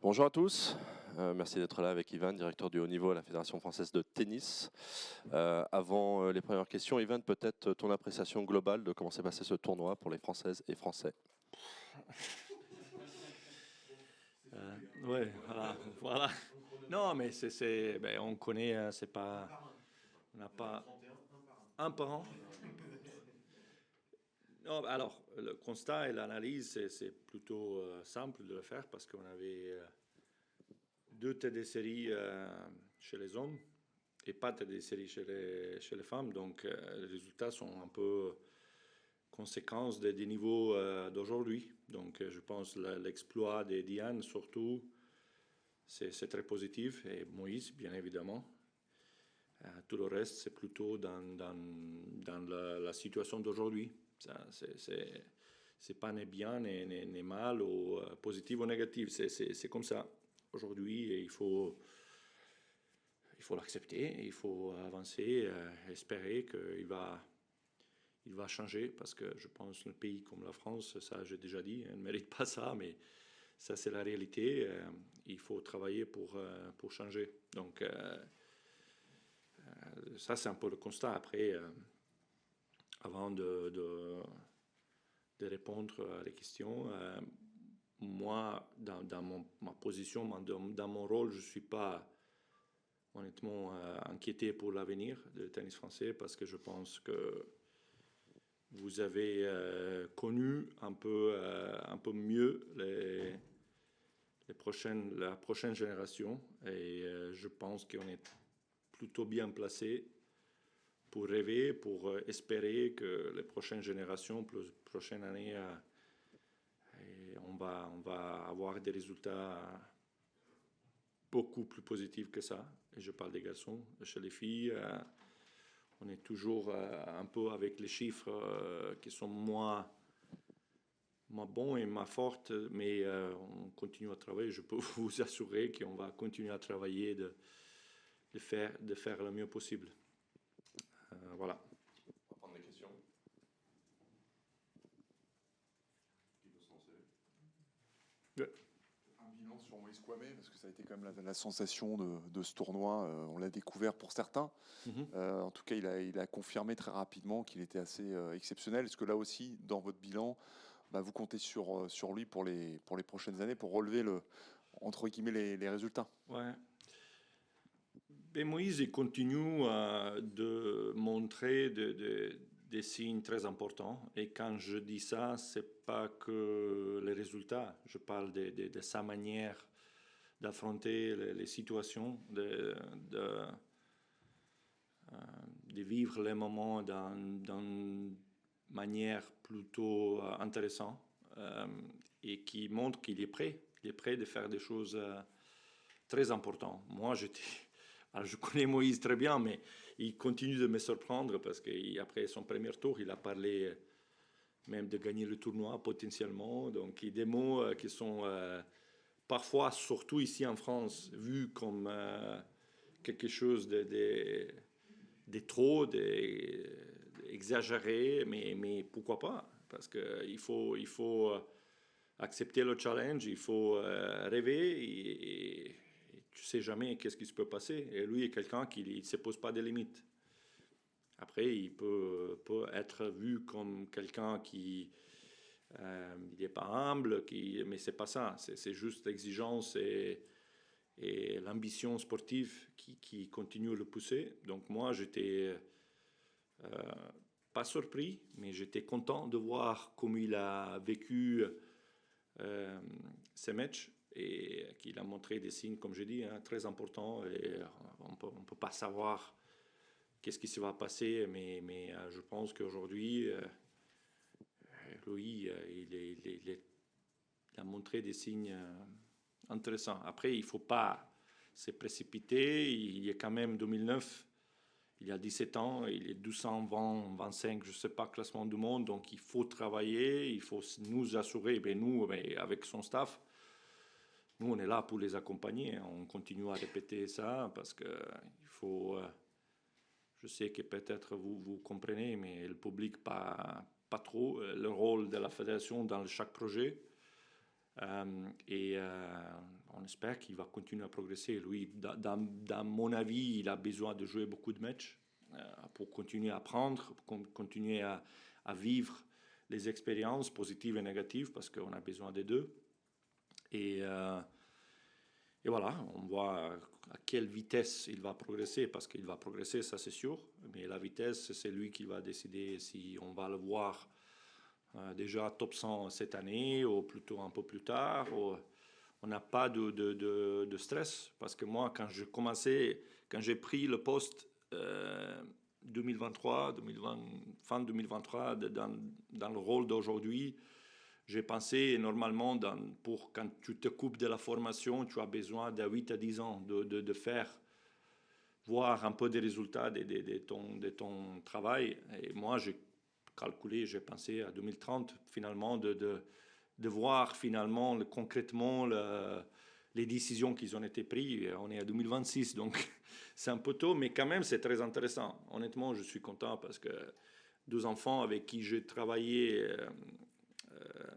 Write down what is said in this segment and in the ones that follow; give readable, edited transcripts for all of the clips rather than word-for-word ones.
Bonjour à tous, merci d'être là avec Ivan, directeur du haut niveau à la Fédération française de tennis. Avant les premières questions, Ivan, peut-être ton appréciation globale de comment s'est passé ce tournoi pour les Françaises et Français. Oui, voilà. Non, mais ben, on connaît, c'est pas, on n'a pas un par an. Non, alors, le constat et l'analyse, c'est plutôt simple de le faire parce qu'on avait deux têtes de série chez les hommes et pas de têtes de série chez les femmes. Donc, les résultats sont un peu conséquences des niveaux d'aujourd'hui. Donc, je pense l'exploit de Diane, surtout, c'est très positif. Et Moïse, bien évidemment. Tout le reste, c'est plutôt dans la situation d'aujourd'hui. C'est pas ni bien ni mal, ou positif ou négatif. C'est comme ça. Aujourd'hui, il faut l'accepter, il faut avancer, espérer qu'il va changer, parce que je pense qu'un pays comme la France, ça j'ai déjà dit, ne mérite pas ça, mais ça c'est la réalité. Il faut travailler pour changer. Donc, ça, c'est un peu le constat. Après, avant de répondre à les questions, moi, dans ma position, dans mon rôle, je ne suis pas honnêtement inquiété pour l'avenir du tennis français, parce que je pense que vous avez connu un peu mieux la prochaine génération, et je pense qu'on est plutôt bien placé pour rêver, pour espérer que les prochaines générations, les prochaines années, on va avoir des résultats beaucoup plus positifs que ça. Et je parle des garçons. Chez les filles, on est toujours un peu avec les chiffres qui sont moins bons et moins fortes, mais on continue à travailler. Je peux vous assurer qu'on va continuer à travailler, de faire le mieux possible. Voilà. On va prendre des questions. Qui veut se lancer? Ouais. Un bilan sur Moïse Kouamé, parce que ça a été quand même la sensation de ce tournoi. On l'a découvert pour certains. En tout cas, il a confirmé très rapidement qu'il était assez exceptionnel. Est-ce que là aussi, dans votre bilan, vous comptez sur lui pour les prochaines années, pour relever entre guillemets les résultats? Ouais. Ben Moïse, il continue de montrer des signes très importants. Et quand je dis ça, c'est pas que les résultats. Je parle de sa manière d'affronter les situations, de vivre les moments d'une manière plutôt intéressante, et qui montre qu'il est prêt. Il est prêt de faire des choses très importantes. Moi, alors, je connais Moïse très bien, mais il continue de me surprendre, parce qu'après son premier tour, il a parlé même de gagner le tournoi potentiellement. Donc, il y a des mots qui sont parfois, surtout ici en France, vus comme quelque chose de trop, d'exagéré, mais pourquoi pas? Parce qu'il faut accepter le challenge, il faut rêver, et tu sais jamais qu'est-ce qui se peut passer. Et lui est quelqu'un qui ne se pose pas de limites. Après, il peut être vu comme quelqu'un qui il n'est pas humble, mais c'est pas ça. C'est juste l'exigence et l'ambition sportive qui continue à le pousser. Donc moi, j'étais pas surpris, mais j'étais content de voir comment il a vécu ces matchs, et qu'il a montré des signes, comme je dis, très importants. Et on peut pas savoir qu'est-ce qui se va passer, mais je pense qu'aujourd'hui, lui, il a montré des signes intéressants. Après, il ne faut pas se précipiter. Il est quand même 2009, il a 17 ans, il est 220, 25, je ne sais pas, classement du monde. Donc, il faut travailler, il faut nous assurer, nous, avec son staff, nous, on est là pour les accompagner. On continue à répéter ça, parce qu'il faut... je sais que peut-être vous comprenez, mais le public pas trop le rôle de la fédération dans chaque projet. Et on espère qu'il va continuer à progresser. Lui, dans mon avis, il a besoin de jouer beaucoup de matchs pour continuer à apprendre, pour continuer à vivre les expériences positives et négatives, parce qu'on a besoin des deux. Et voilà, on voit à quelle vitesse il va progresser, parce qu'il va progresser, ça c'est sûr, mais la vitesse, c'est lui qui va décider si on va le voir déjà top 100 cette année, ou plutôt un peu plus tard. On n'a pas de stress, parce que moi, quand j'ai pris le poste 2023, fin 2023, dans le rôle d'aujourd'hui, j'ai pensé normalement, pour quand tu te coupes de la formation, tu as besoin de 8 à 10 ans de faire voir un peu des résultats de ton travail. Et moi, j'ai calculé, j'ai pensé à 2030, finalement, de voir finalement concrètement les décisions qui ont été prises. On est à 2026, donc c'est un peu tôt, mais quand même, c'est très intéressant. Honnêtement, je suis content parce que 2 enfants avec qui j'ai travaillé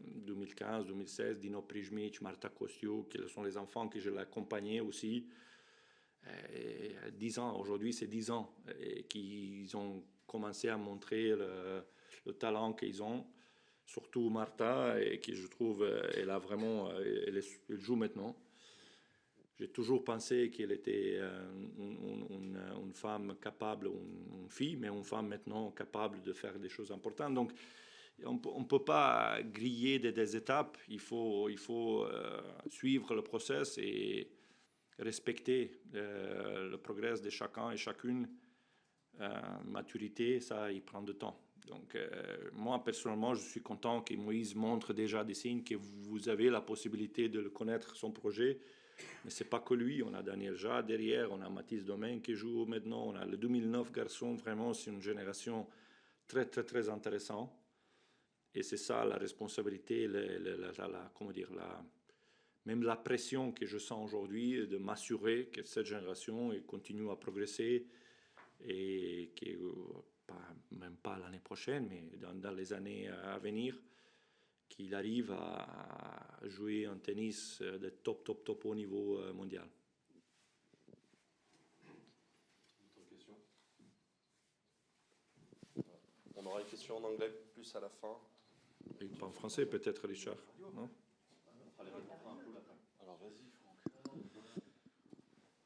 2015, 2016, Dino Prijmic, Marta Kostio, qui sont les enfants que je l'ai accompagné aussi. 10 ans, aujourd'hui c'est 10 ans, et qu'ils ont commencé à montrer le talent qu'ils ont. Surtout Marta, et qui je trouve, elle a vraiment, elle joue maintenant. J'ai toujours pensé qu'elle était une femme capable, une fille, mais une femme maintenant capable de faire des choses importantes. Donc, on ne peut pas griller des étapes. Il faut suivre le process et respecter le progrès de chacun et chacune. Maturité, ça, il prend du temps. Donc, moi, personnellement, je suis content que Moïse montre déjà des signes que vous avez la possibilité de le connaître, son projet. Mais ce n'est pas que lui. On a Daniel Jade derrière, on a Mathis Domaine qui joue maintenant, on a le 2009 garçon. Vraiment, c'est une génération très, très, très intéressante. Et c'est ça la responsabilité, comment dire, même la pression que je sens aujourd'hui de m'assurer que cette génération continue à progresser et que, même pas l'année prochaine, mais dans les années à venir, qu'il arrive à jouer un tennis de top au niveau mondial. Autre question? On aura une question en anglais plus à la fin. Et pas en français peut-être, Richard, non? Alors vas-y,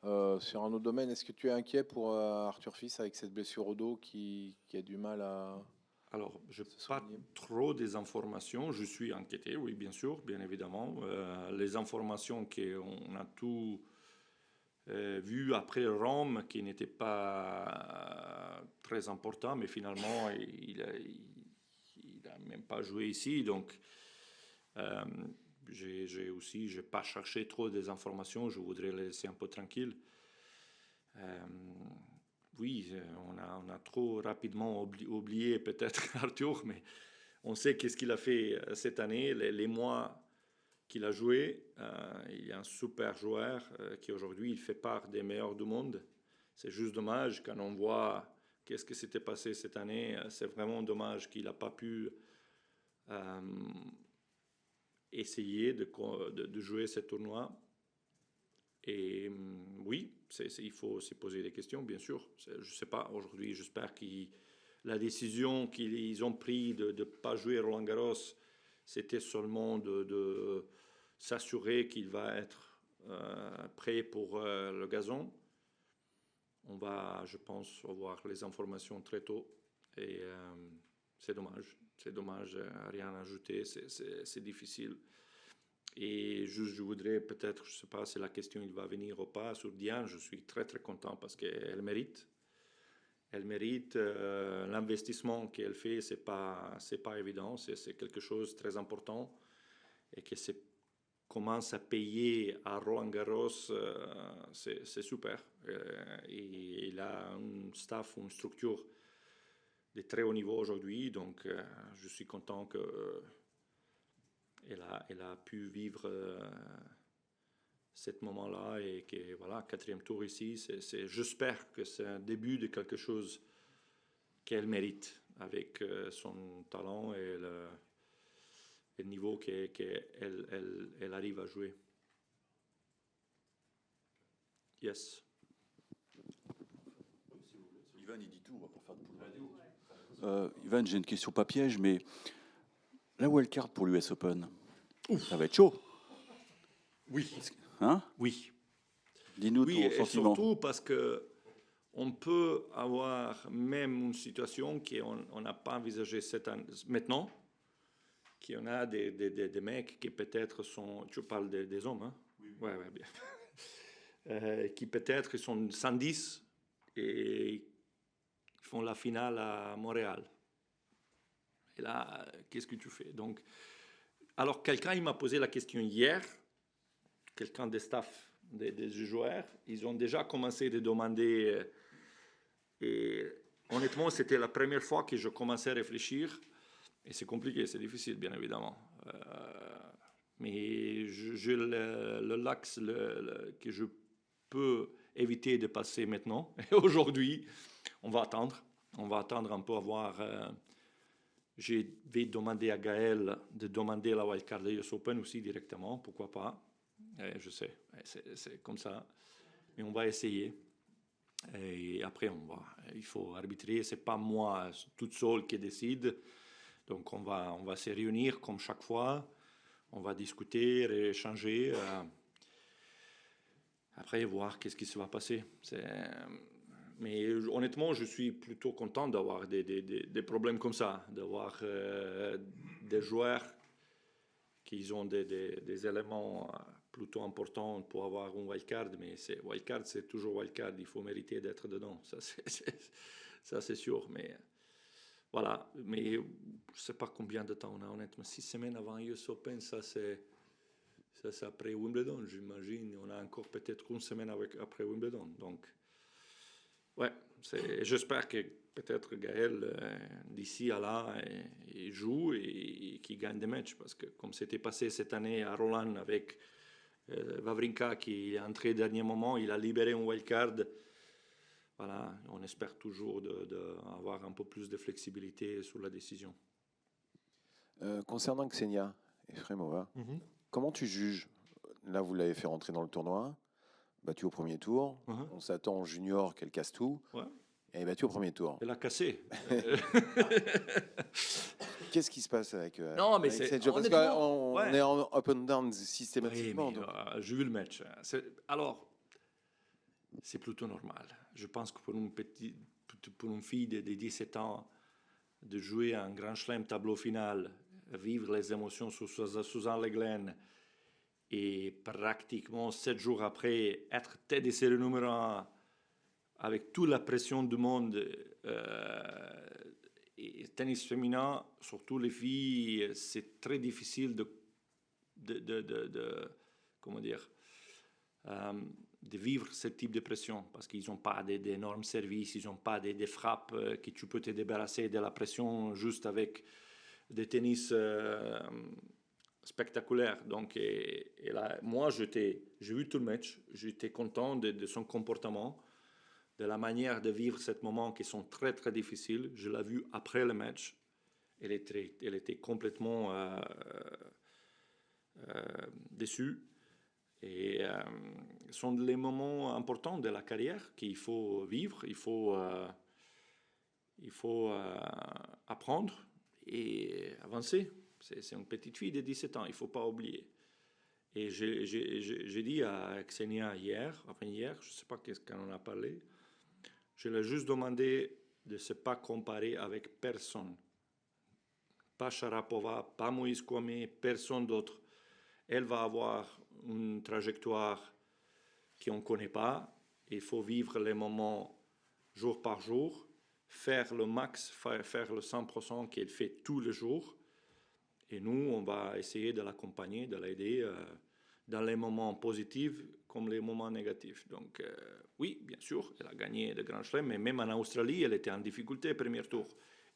Franck. Sur un autre domaine, est-ce que tu es inquiet pour Arthur Fils avec cette blessure au dos qui a du mal à... Alors, je n'ai pas trop des informations. Je suis inquiété, oui, bien sûr, bien évidemment. Les informations qu'on a tout vu après Rome, qui n'était pas très important, mais finalement, il n'a même pas joué ici. Donc, j'ai pas cherché trop des informations. Je voudrais les laisser un peu tranquilles. Oui, on a trop rapidement oublié peut-être Arthur, mais on sait qu'est-ce qu'il a fait cette année, les mois qu'il a joué. Il est un super joueur qui aujourd'hui il fait part des meilleurs du monde. C'est juste dommage quand on voit qu'est-ce qui s'était passé cette année. C'est vraiment dommage qu'il n'a pas pu essayer de jouer ce tournoi. Et oui, il faut se poser des questions, bien sûr. Je ne sais pas, aujourd'hui, j'espère que la décision qu'ils ont prise de ne pas jouer Roland Garros, c'était seulement de s'assurer qu'il va être prêt pour le gazon. On va, je pense, avoir les informations très tôt. Et c'est dommage. C'est dommage, rien à ajouter. C'est difficile. Et juste, je voudrais peut-être, je ne sais pas si la question il va venir ou pas, sur Diane, je suis très très content parce qu'elle mérite. Elle mérite l'investissement qu'elle fait, c'est pas évident, c'est quelque chose de très important et que commence à payer à Roland Garros, c'est super. Et il a un staff, une structure de très haut niveau aujourd'hui, donc je suis content que elle a pu vivre ce moment-là et que voilà, 4e tour ici, j'espère que c'est un début de quelque chose qu'elle mérite avec son talent et le niveau qu'elle arrive à jouer. Yes. Ivan, il dit tout, on va pas faire de boulot. Ivan, j'ai une question pas piège, mais la wildcard pour l'US Open, ça va être chaud. Oui. Hein? Oui. Dis-nous Oui, ton et sentiment. surtout parce que on peut avoir même une situation qu'on n'a pas envisagée maintenant, qu'on a des mecs qui peut-être sont... Tu parles des hommes, hein? Oui. Ouais, bien. Qui peut-être sont 110 et font la finale à Montréal. Et là, qu'est-ce que tu fais? Donc, alors, quelqu'un il m'a posé la question hier, quelqu'un des staff des joueurs, ils ont déjà commencé à demander, et honnêtement, c'était la première fois que je commençais à réfléchir, et c'est compliqué, c'est difficile, bien évidemment. Mais j'ai le l'axe que je peux éviter de passer maintenant. Et aujourd'hui, on va attendre un peu à voir. Je vais demander à Gaël de demander la wildcard de US Open aussi directement, pourquoi pas. Je sais, c'est comme ça. Mais on va essayer. Et après, il faut arbitrer. Ce n'est pas moi toute seule qui décide. Donc, on va se réunir comme chaque fois. On va discuter, échanger. Après, voir qu'est-ce qui se va passer. Mais honnêtement, je suis plutôt content d'avoir des problèmes comme ça, d'avoir des joueurs qui ont des éléments plutôt importants pour avoir un wildcard. Mais wildcard, c'est toujours wildcard. Il faut mériter d'être dedans. Ça, c'est sûr. Mais voilà. Mais je ne sais pas combien de temps on a, honnêtement. 6 semaines avant US Open, ça c'est après Wimbledon, j'imagine. On a encore peut-être une semaine après Wimbledon. Donc, ouais, j'espère que peut-être Gaël, d'ici à là, il joue et qu'il gagne des matchs. Parce que comme c'était passé cette année à Roland avec Wawrinka qui est entré au dernier moment, il a libéré un wildcard. Voilà, on espère toujours d'avoir un peu plus de flexibilité sur la décision. Concernant Ksenia Efremova, comment tu juges? Là, vous l'avez fait rentrer dans le tournoi, battue au premier tour. On s'attend en junior qu'elle casse tout. Ouais. Elle est battue au premier tour. Elle a cassé. Qu'est-ce qui se passe avec Non, mais avec c'est cette joueuse? Parce qu'on ouais. est en up and down systématiquement. Oui, mais, j'ai vu le match. Alors, c'est plutôt normal. Je pense que pour une fille de 17 ans, de jouer un grand chelem tableau final, vivre les émotions sous Suzanne Le Glen et pratiquement 7 jours après être tête de série numéro 1 avec toute la pression du monde, et tennis féminin, surtout les filles, c'est très difficile comment dire, de vivre ce type de pression parce qu'ils n'ont pas d'énormes services, ils n'ont pas des frappes que tu peux te débarrasser de la pression juste avec des tennis spectaculaires. Donc, et là, moi, j'ai vu tout le match, j'étais content de son comportement, de la manière de vivre ce moment qui sont très très difficiles. Je l'ai vu après le match, elle était complètement déçue. Et ce sont les moments importants de la carrière qu'il faut vivre, il faut apprendre et avancer. C'est une petite fille de 17 ans, il ne faut pas oublier. Et j'ai dit à Ksenia avant-hier, je ne sais pas qu'est-ce qu'on en a parlé, je lui ai juste demandé de ne se pas comparer avec personne. Pas Sharapova, pas Moïse Kouamé, personne d'autre. Elle va avoir une trajectoire qu'on ne connaît pas. Il faut vivre les moments jour par jour, faire le max, faire le 100% qu'elle fait tous les jours. Et nous, on va essayer de l'accompagner, de l'aider dans les moments positifs comme les moments négatifs. Donc, oui, bien sûr, elle a gagné le Grand Chelem, mais même en Australie, elle était en difficulté au premier tour.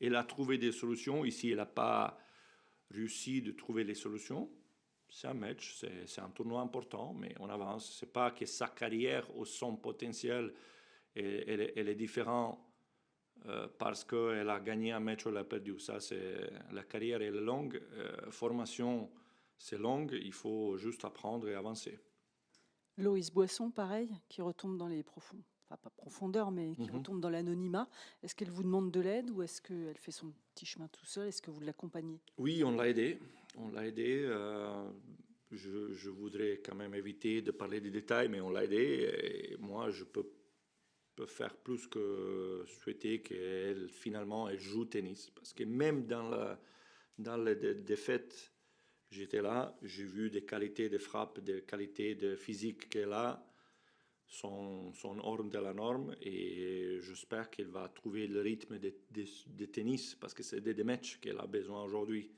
Elle a trouvé des solutions. Ici, elle n'a pas réussi de trouver les solutions. C'est un match, c'est un tournoi important, mais on avance. Ce n'est pas que sa carrière ou son potentiel elle est différente parce qu'elle a gagné un match ou elle a perdu. Ça, la carrière elle est longue, formation c'est longue, il faut juste apprendre et avancer. Loïs Boisson, pareil, qui retombe dans les enfin pas profondeurs, mais qui retombe dans l'anonymat. Est-ce qu'elle vous demande de l'aide ou est-ce qu'elle fait son petit chemin tout seul? Est-ce que vous l'accompagnez? Oui, on l'a aidé. On l'a aidé. Je voudrais quand même éviter de parler des détails, mais on l'a aidé. Et moi, je peux faire plus que souhaiter qu'elle, finalement, elle joue au tennis. Parce que même dans les défaites, j'étais là, j'ai vu des qualités de frappe, des qualités de physique qu'elle a, sont hors de la norme. Et j'espère qu'elle va trouver le rythme de tennis, parce que c'est des matchs qu'elle a besoin aujourd'hui.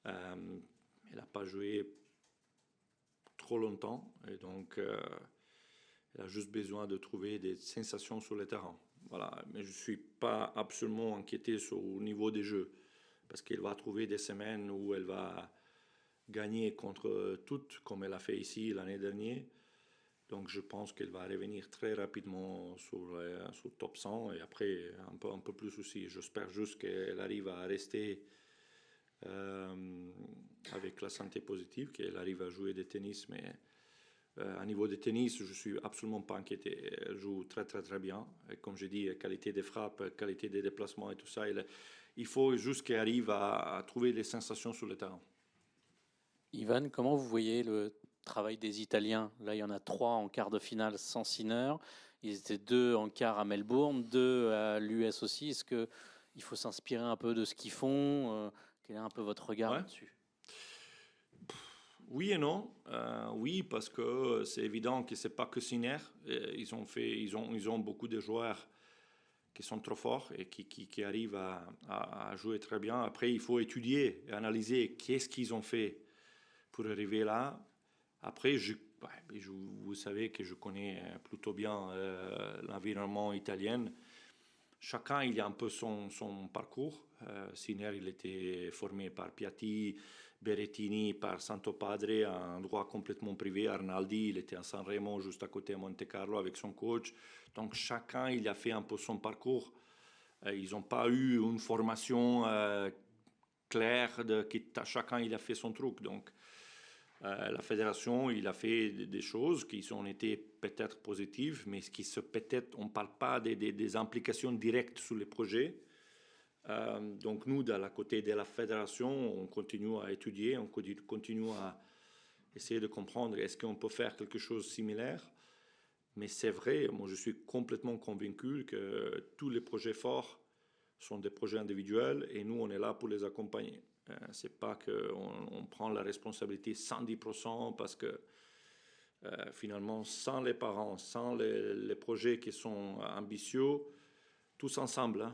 Elle n'a pas joué trop longtemps, et donc elle a juste besoin de trouver des sensations sur le terrain. Voilà. Mais je ne suis pas absolument inquiété sur le niveau des jeux, parce qu'elle va trouver des semaines où elle va gagner contre toutes, comme elle a fait ici l'année dernière. Donc je pense qu'elle va revenir très rapidement sur le top 100, et après un peu plus aussi. J'espère juste qu'elle arrive à rester avec la santé positive, qu'elle arrive à jouer du tennis. Mais à niveau de tennis, je ne suis absolument pas inquiété. Elle joue très très très bien. Et comme je dis, qualité des frappes, qualité des déplacements et tout ça, il faut juste qu'elle arrive à trouver les sensations sur le terrain. Ivan, comment vous voyez le travail des Italiens? Là, il y en a 3 en quart de finale sans Sinner. Ils étaient 2 en quart à Melbourne, 2 à l'US aussi. Est-ce qu'il faut s'inspirer un peu de ce qu'ils font? Quel est un peu votre regard là-dessus? Oui et non. Oui, parce que c'est évident que c'est pas que Sinner. Ils ont beaucoup de joueurs qui sont trop forts et qui arrivent à jouer très bien. Après, il faut étudier et analyser qu'est-ce qu'ils ont fait pour arriver là. Après, vous savez que je connais plutôt bien l'environnement italien. Chacun, il a un peu son parcours. Sinner, il était formé par Piatti, Berrettini par Santo Padre, un endroit complètement privé. Arnaldi, il était à San Remo, juste à côté de Monte Carlo, avec son coach. Donc chacun, il a fait un peu son parcours. Ils n'ont pas eu une formation claire. Chacun, il a fait son truc. Donc la fédération, il a fait des choses qui ont été peut-être positives, mais peut-être, on ne parle pas des implications directes sur les projets. Donc nous, de la côté de la fédération, on continue à étudier, on continue à essayer de comprendre est-ce qu'on peut faire quelque chose de similaire. Mais c'est vrai, moi je suis complètement convaincu que tous les projets forts sont des projets individuels et nous on est là pour les accompagner. C'est pas qu'on prend la responsabilité 110% parce que finalement sans les parents, sans les projets qui sont ambitieux, tous ensemble,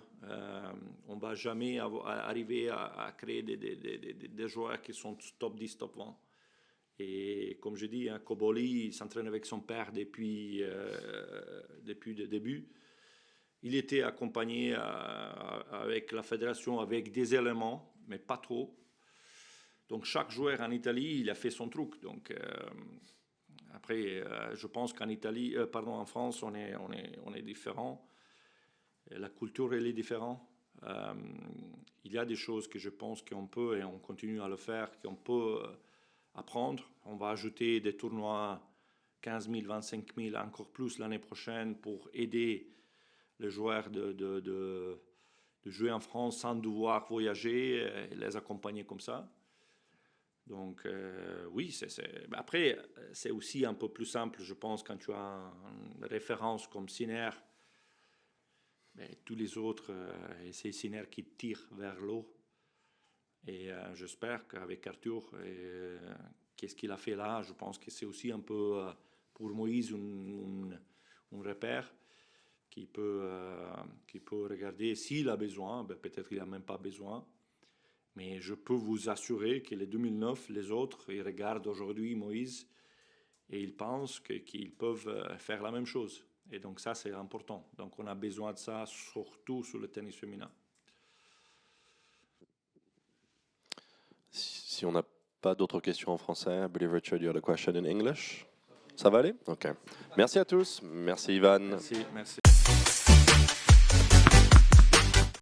on ne va jamais arriver à créer des joueurs qui sont top 10, top 20. Et comme je dis, Koboli s'entraîne avec son père depuis le début. Il était accompagné avec la fédération, avec des éléments, mais pas trop. Donc chaque joueur en Italie, il a fait son truc. Donc après, je pense en France, on est différent. La culture, elle est différente. Il y a des choses que je pense qu'on peut, et on continue à le faire, qu'on peut apprendre. On va ajouter des tournois 15 000, 25 000, encore plus l'année prochaine pour aider les joueurs de jouer en France sans devoir voyager et les accompagner comme ça. Donc oui, après, c'est aussi un peu plus simple, je pense, quand tu as une référence comme Sinner. Mais tous les autres, c'est Sinner qui tire vers l'eau. Et j'espère qu'avec Arthur, qu'est-ce qu'il a fait là, je pense que c'est aussi un peu pour Moïse un repère qui peut regarder s'il a besoin. Peut-être qu'il n'a même pas besoin. Mais je peux vous assurer que les 2009, les autres, ils regardent aujourd'hui Moïse et ils pensent qu'ils peuvent faire la même chose. Et donc ça, c'est important. Donc on a besoin de ça, surtout sur le tennis féminin. Si on n'a pas d'autres questions en français, I believe Richard, you had a question in English. Ça va aller? Ok. Merci à tous. Merci Ivan. Merci.